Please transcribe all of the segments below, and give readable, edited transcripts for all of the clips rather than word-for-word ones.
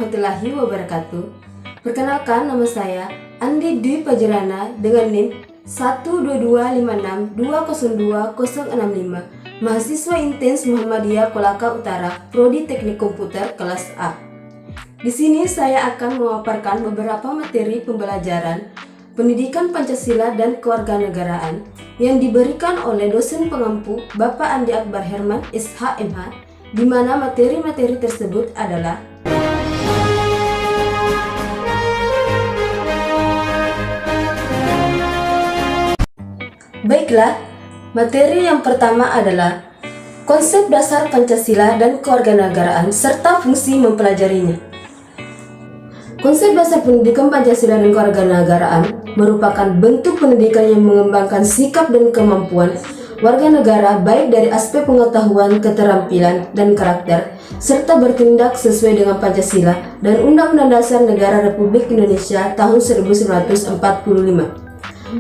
warahmatullahi wabarakatuh. Perkenalkan, nama saya Andi Dwi Pajarana dengan NIM 12256202065, mahasiswa Intens Muhammadiyah Kolaka Utara, Prodi Teknik Komputer kelas A. Di sini saya akan memaparkan beberapa materi pembelajaran pendidikan Pancasila dan kewarganegaraan yang diberikan oleh dosen pengampu Bapak Andi Akbar Herman, SH.MH, di mana materi-materi tersebut adalah Baiklah, materi yang pertama adalah konsep dasar Pancasila dan kewarganegaraan serta fungsi mempelajarinya. Konsep dasar pendidikan Pancasila dan kewarganegaraan merupakan bentuk pendidikan yang mengembangkan sikap dan kemampuan warga negara baik dari aspek pengetahuan, keterampilan, dan karakter, serta bertindak sesuai dengan Pancasila dan Undang-Undang Dasar Negara Republik Indonesia tahun 1945.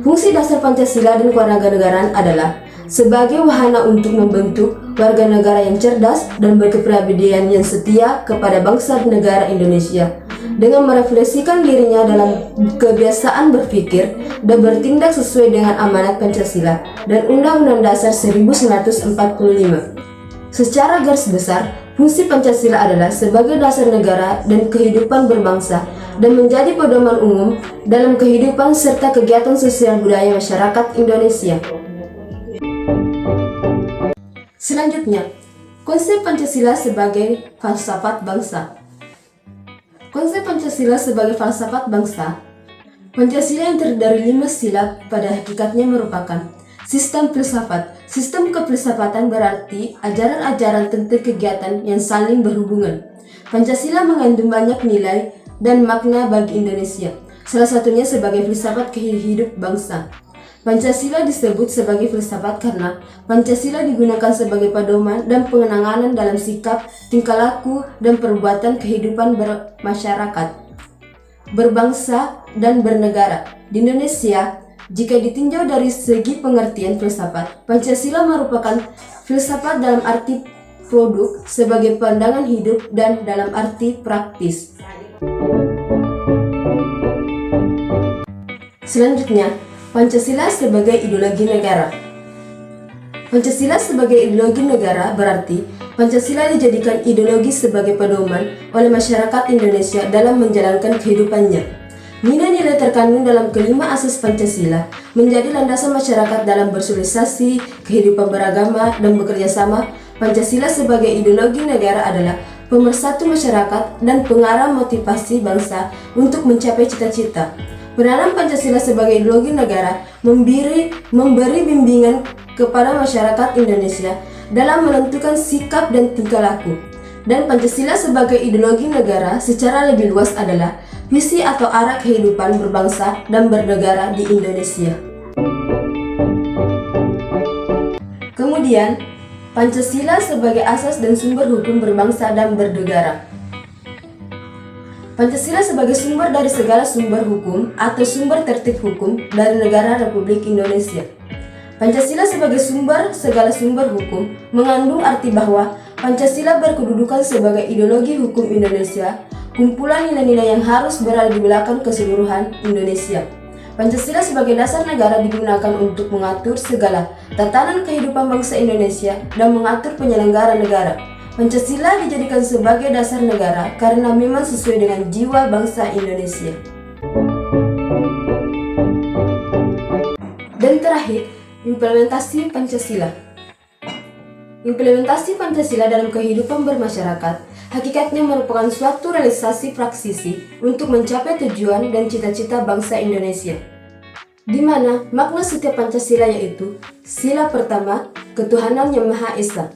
Fungsi dasar Pancasila dan kewarganegaraan adalah sebagai wahana untuk membentuk warga negara yang cerdas dan berkepribadian yang setia kepada bangsa dan negara Indonesia, dengan merefleksikan dirinya dalam kebiasaan berpikir dan bertindak sesuai dengan amanat Pancasila dan Undang-Undang Dasar 1945. Secara garis besar, fungsi Pancasila adalah sebagai dasar negara dan kehidupan berbangsa dan menjadi pedoman umum dalam kehidupan serta kegiatan sosial budaya masyarakat Indonesia. Selanjutnya, konsep Pancasila sebagai falsafat bangsa. Konsep Pancasila sebagai falsafat bangsa. Pancasila yang terdiri dari 5 sila pada hakikatnya merupakan sistem filsafat. Sistem kefilsafatan berarti ajaran-ajaran tentang kegiatan yang saling berhubungan. Pancasila mengandung banyak nilai dan makna bagi Indonesia, salah satunya sebagai filsafat hidup bangsa. Pancasila disebut sebagai filsafat karena Pancasila digunakan sebagai pedoman dan pengenangan dalam sikap, tingkah laku, dan perbuatan kehidupan bermasyarakat, berbangsa, dan bernegara. Di Indonesia, jika ditinjau dari segi pengertian filsafat, Pancasila merupakan filsafat dalam arti produk sebagai pandangan hidup dan dalam arti praktis. Selanjutnya, Pancasila sebagai ideologi negara. Pancasila sebagai ideologi negara berarti Pancasila dijadikan ideologi sebagai pedoman oleh masyarakat Indonesia dalam menjalankan kehidupannya. Nilai-nilai terkandung dalam kelima asas Pancasila menjadi landasan masyarakat dalam bersosialisasi, kehidupan beragama, dan bekerja sama. Pancasila sebagai ideologi negara adalah pemersatu masyarakat dan pengarah motivasi bangsa untuk mencapai cita-cita. Peranan Pancasila sebagai ideologi negara memberi bimbingan kepada masyarakat Indonesia dalam menentukan sikap dan tingkah laku. Dan Pancasila sebagai ideologi negara secara lebih luas adalah visi atau arah kehidupan berbangsa dan bernegara di Indonesia. Kemudian, Pancasila sebagai asas dan sumber hukum berbangsa dan bernegara. Pancasila sebagai sumber dari segala sumber hukum atau sumber tertib hukum dari negara Republik Indonesia. Pancasila sebagai sumber segala sumber hukum mengandung arti bahwa Pancasila berkedudukan sebagai ideologi hukum Indonesia, kumpulan nilai-nilai yang harus berada di belakang keseluruhan Indonesia. Pancasila sebagai dasar negara digunakan untuk mengatur segala tatanan kehidupan bangsa Indonesia dan mengatur penyelenggara negara. Pancasila dijadikan sebagai dasar negara karena memang sesuai dengan jiwa bangsa Indonesia. Dan terakhir, implementasi Pancasila. Implementasi Pancasila dalam kehidupan bermasyarakat hakikatnya merupakan suatu realisasi praksisi untuk mencapai tujuan dan cita-cita bangsa Indonesia, di mana makna setiap Pancasila yaitu sila pertama, ketuhanan yang Maha Esa,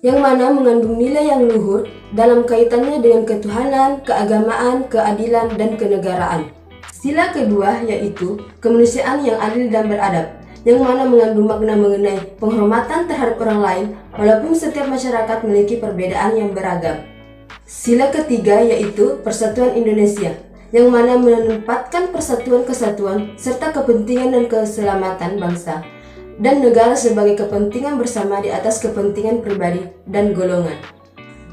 yang mana mengandung nilai yang luhur dalam kaitannya dengan ketuhanan, keagamaan, keadilan, dan kenegaraan. Sila kedua yaitu kemanusiaan yang adil dan beradab, yang mana mengandung makna mengenai penghormatan terhadap orang lain walaupun setiap masyarakat memiliki perbedaan yang beragam. Sila ketiga yaitu persatuan Indonesia, yang mana menempatkan persatuan kesatuan serta kepentingan dan keselamatan bangsa dan negara sebagai kepentingan bersama di atas kepentingan pribadi dan golongan.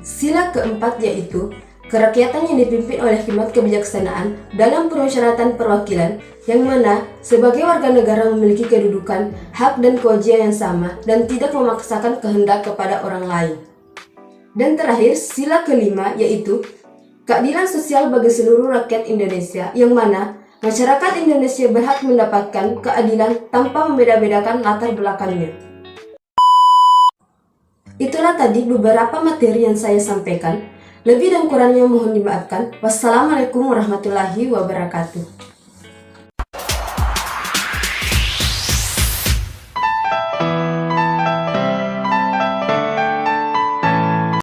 Sila keempat yaitu kerakyatan yang dipimpin oleh khidmat kebijaksanaan dalam permusyawaratan perwakilan, yang mana sebagai warga negara memiliki kedudukan, hak dan kewajiban yang sama dan tidak memaksakan kehendak kepada orang lain. Dan terakhir, sila kelima yaitu keadilan sosial bagi seluruh rakyat Indonesia, yang mana masyarakat Indonesia berhak mendapatkan keadilan tanpa membeda-bedakan latar belakangnya. Itulah tadi beberapa materi yang saya sampaikan. Lebih dan kurangnya mohon dimaafkan. Wassalamualaikum warahmatullahi wabarakatuh.